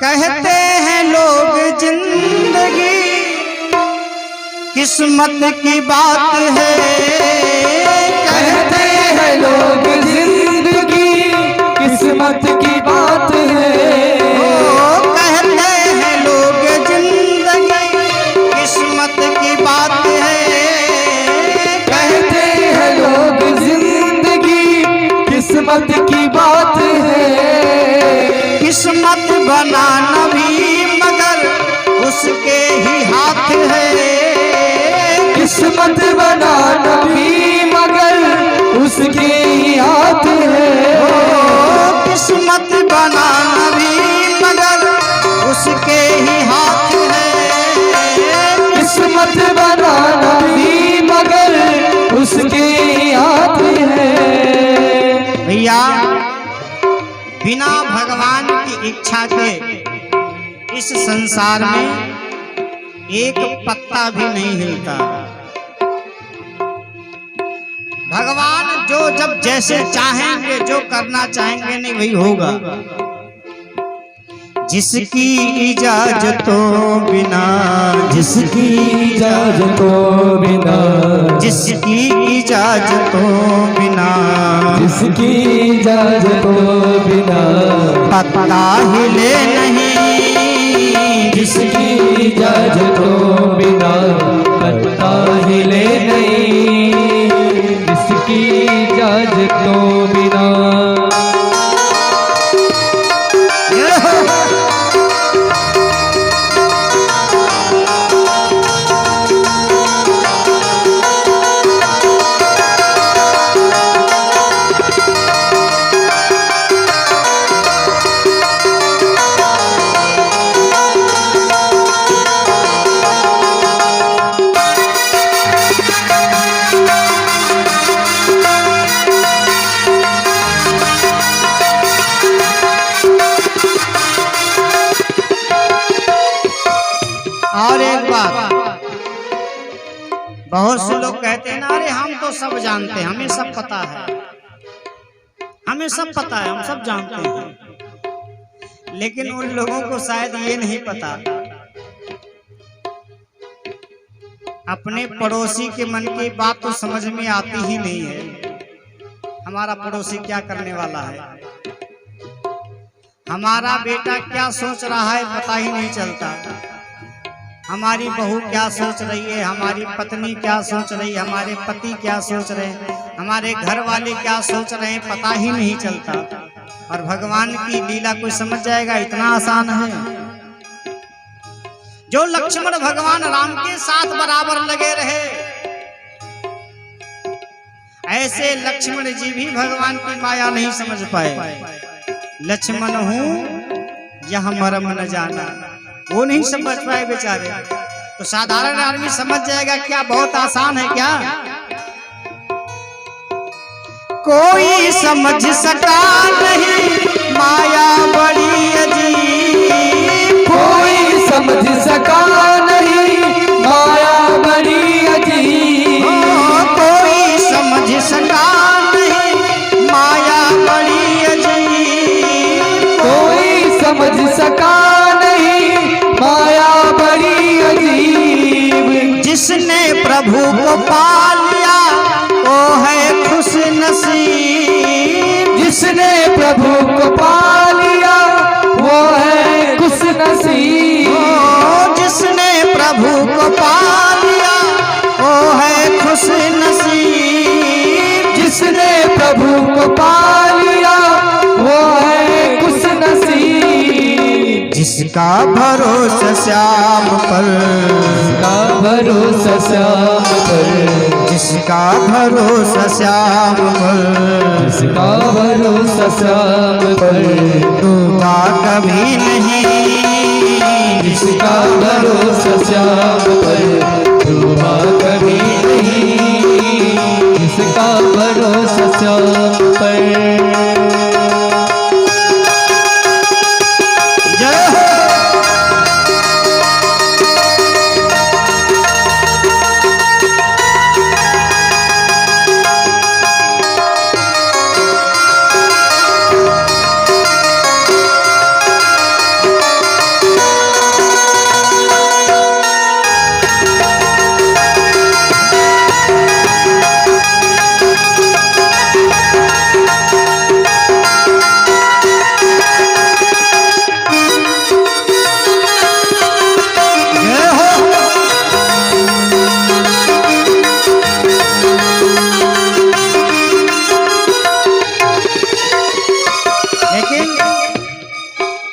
कहते हैं लोग जिंदगी किस्मत की बात है। कहते हैं लोग जिंदगी किस्मत की बात है। कहते हैं लोग जिंदगी किस्मत की बात है। कहते हैं लोग जिंदगी किस्मत की बात है। किस्मत बनाना भी मगर उसके ही हाथ है। किस्मत बनाना भी मगर उसके ही हाथ है। किस्मत बनाना भी मगर उसके ही हाथ है। किस्मत बनाना भी मगर उसके ही हाथ है। भैया बिना भगवान की इच्छा के इस संसार में एक पत्ता भी नहीं हिलता। भगवान जो जब जैसे चाहेंगे, जो करना चाहेंगे नहीं वही होगा। जिसकी इजाजतों बिना, जिसकी इजाजतों बिना, जिसकी इजाजतों बिना, जिसकी इजाजतों बिना पत्ता हिले नहीं। जिसकी इजाजतों बिना पत्ता हिले नहीं। जिसकी इजाजतों बिना। और एक बात, बहुत से लोग कहते हैं ना, अरे हम तो सब जानते हैं, हमें सब पता है, हमें सब पता है, हम सब जानते हैं। लेकिन उन लोगों को शायद ये नहीं पता अपने पड़ोसी के मन की बात तो समझ में आती ही नहीं है। हमारा पड़ोसी क्या करने वाला है, हमारा बेटा क्या सोच रहा है पता ही नहीं चलता। हमारी बहू क्या सोच रही है, हमारी पत्नी क्या सोच रही है, हमारे पति क्या सोच रहे हैं, हमारे घर वाले क्या सोच रहे हैं, पता ही नहीं चलता। और भगवान की लीला कोई समझ जाएगा, इतना आसान है। जो लक्ष्मण भगवान राम के साथ बराबर लगे रहे, ऐसे लक्ष्मण जी भी भगवान की माया नहीं समझ पाए। लक्ष्मण हूं यह मरम न जाना, वो नहीं समझ पाए बेचारे। तो साधारण आदमी समझ जाएगा क्या, बहुत आसान है क्या। कोई समझ सका नहीं माया बड़ी अजीब। कोई समझ सका नहीं माया बड़ी अजीब। कोई समझ सका नहीं माया बड़ी अजीब। कोई समझ सका माया बड़ी अजीब। जिसने प्रभु को पा लिया वो है खुश नसीब। जिसने प्रभु को पा लिया वो है खुश नसीब। जिसने प्रभु को पा लिया वो है खुश नसीब। जिसने प्रभु को पा लिया वो है खुश नसीब। जिसका भरोसा श्याम पर, जिसका भरोसा श्याम पर, जिसका भरोसा श्याम पर, जिसका भरोसा श्याम पर डूबा कभी नहीं। जिसका भरोसा श्याम पर डूबा कभी नहीं। जिसका भरोसा श्याम पर।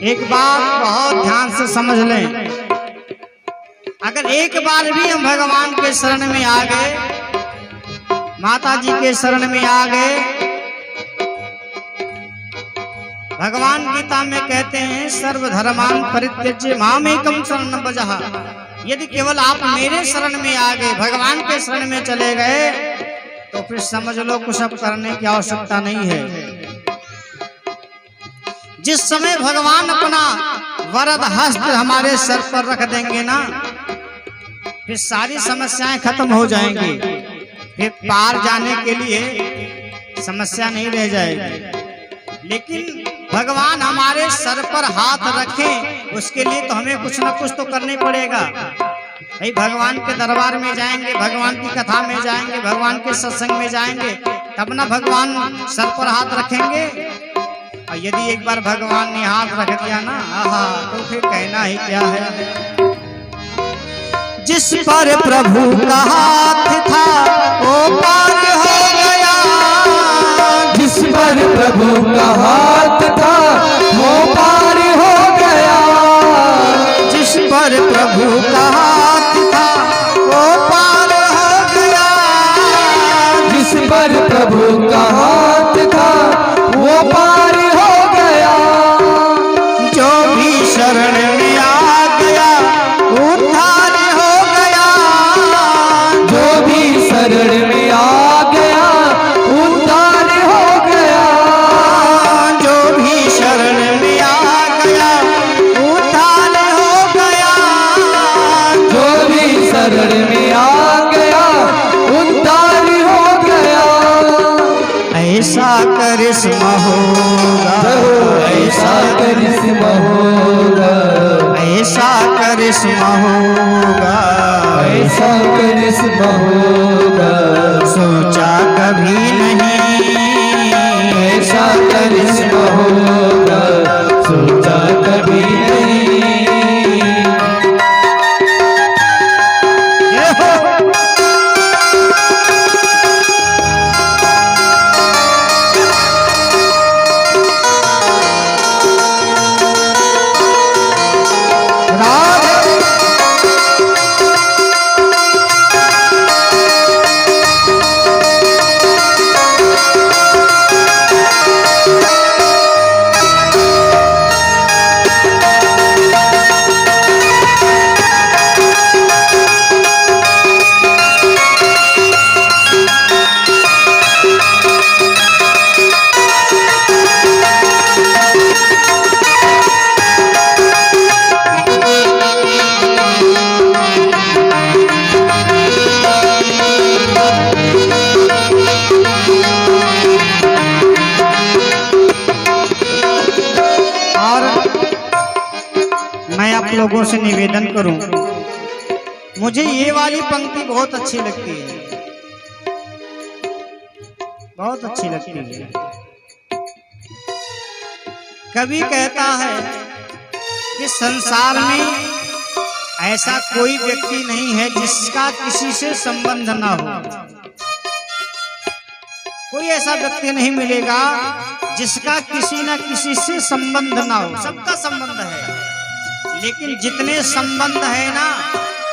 एक बात बहुत ध्यान से समझ लें, अगर एक बार भी हम भगवान के शरण में आ गए, माता जी के शरण में आ गए, भगवान गीता में कहते हैं सर्वधर्मान परित्यज्य मामेकं शरणं व्रजः। यदि केवल आप मेरे शरण में आ गए, भगवान के शरण में चले गए, तो फिर समझ लो कुछ अब करने की आवश्यकता नहीं है। जिस समय भगवान अपना वरद हस्त हमारे सर पर रख देंगे ना, फिर सारी समस्याएं खत्म हो जाएंगी, फिर पार जाने के लिए समस्या नहीं रह जाएगी। लेकिन भगवान हमारे सर पर हाथ रखें, उसके लिए तो हमें कुछ ना कुछ तो करने पड़ेगा। भाई भगवान के दरबार में जाएंगे, भगवान की कथा में जाएंगे, भगवान के सत्संग में जाएंगे, तब ना भगवान सर पर हाथ रखेंगे। और यदि एक बार भगवान ने हाथ रख दिया ना, आहा, तो फिर कहना ही क्या है। जिस पर प्रभु का हाथ था वो पार हो गया, जिस पर प्रभु का हाथ था वो पार हो गया, जिस पर प्रभु का हाथ था वो पार हो गया, जिस पर प्रभु का हाथ था वो पार हो गया। जो भी शरण में आ गया उद्धार हो गया, जो भी शरण में आ गया उद्धार हो गया, जो भी शरण में आ गया उद्धार हो गया, जो भी शरण में आ गया उद्धार हो गया। ऐसा करिश्मा होगा, ऐसा करिश्मा होगा, ऐसा करिश्मा होगा, ऐसा करिश्मा होगा, सोचा कभी नहीं, ऐसा करिश्मा होगा, सोचा कभी नहीं। ये हो। राधे। मैं आप लोगों से निवेदन करूं, मुझे ये वाली पंक्ति बहुत अच्छी लगती है, बहुत अच्छी लगती है। कवि कहता है कि संसार में ऐसा कोई व्यक्ति नहीं है जिसका किसी से संबंध ना हो। कोई ऐसा व्यक्ति नहीं मिलेगा जिसका किसी न किसी से संबंध ना हो। सबका संबंध है, लेकिन जितने संबंध है ना,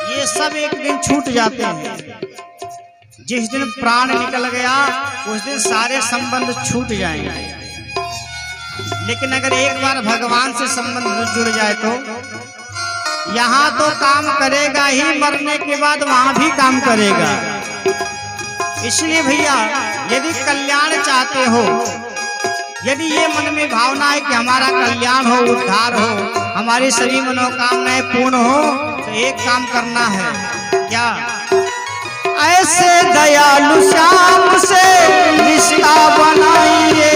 ये सब एक दिन छूट जाते हैं। जिस दिन प्राण निकल गया उस दिन सारे संबंध छूट जाएंगे। लेकिन अगर एक बार भगवान से संबंध जुड़ जाए तो यहाँ तो काम करेगा ही, मरने के बाद वहां भी काम करेगा। इसलिए भैया, यदि कल्याण चाहते हो, यदि ये मन में भावना है कि हमारा कल्याण हो, उद्धार हो, हमारी सभी मनोकामनाएं पूर्ण हो, तो एक काम करना है। क्या? ऐसे दयालु श्याम से रिश्ता बनाइए,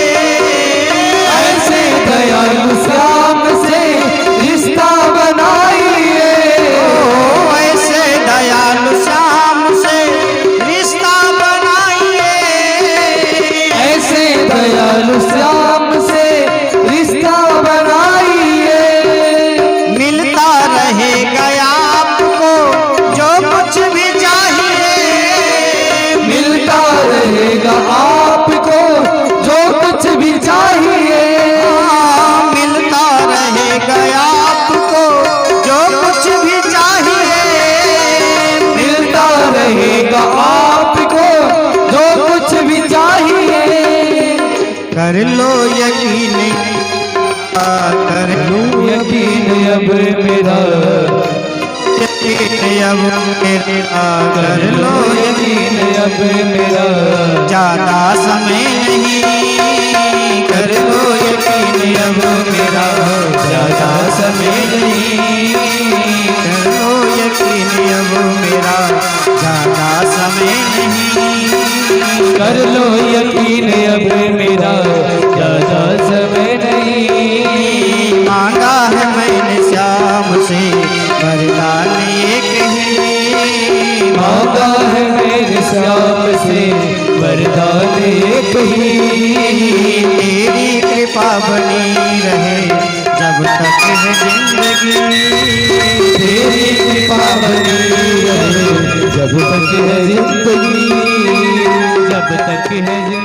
ऐसे दयालु श्याम से रिश्ता बनाइए, ऐसे दयालु श्याम से रिश्ता बनाइए, ऐसे दयालु श्याम से रिश्ता बनाइए। मिलता रहेगा आपको जो कुछ भी चाहिए, मिलता रहेगा आपको जो कुछ भी चाहिए, मिलता अब मेरा कर लो यकीन, अब मेरा ज्यादा समय नहीं, कर लो यकीन अब मेरा ज्यादा समय नहीं, कर लो यकीन अब मेरा ज्यादा समय नहीं, कर लो यकीन अब मेरा ज्यादा समय नहीं। मांगा है मैंने श्याम से वरदान एक ही, मांगा है मेरे श्याम से वरदान एक ही, तेरी कृपा बनी रहे जब तक है जिंदगी, तेरी कृपा बनी रहे जब तक है जिंदगी, जब तक है जिंदगी।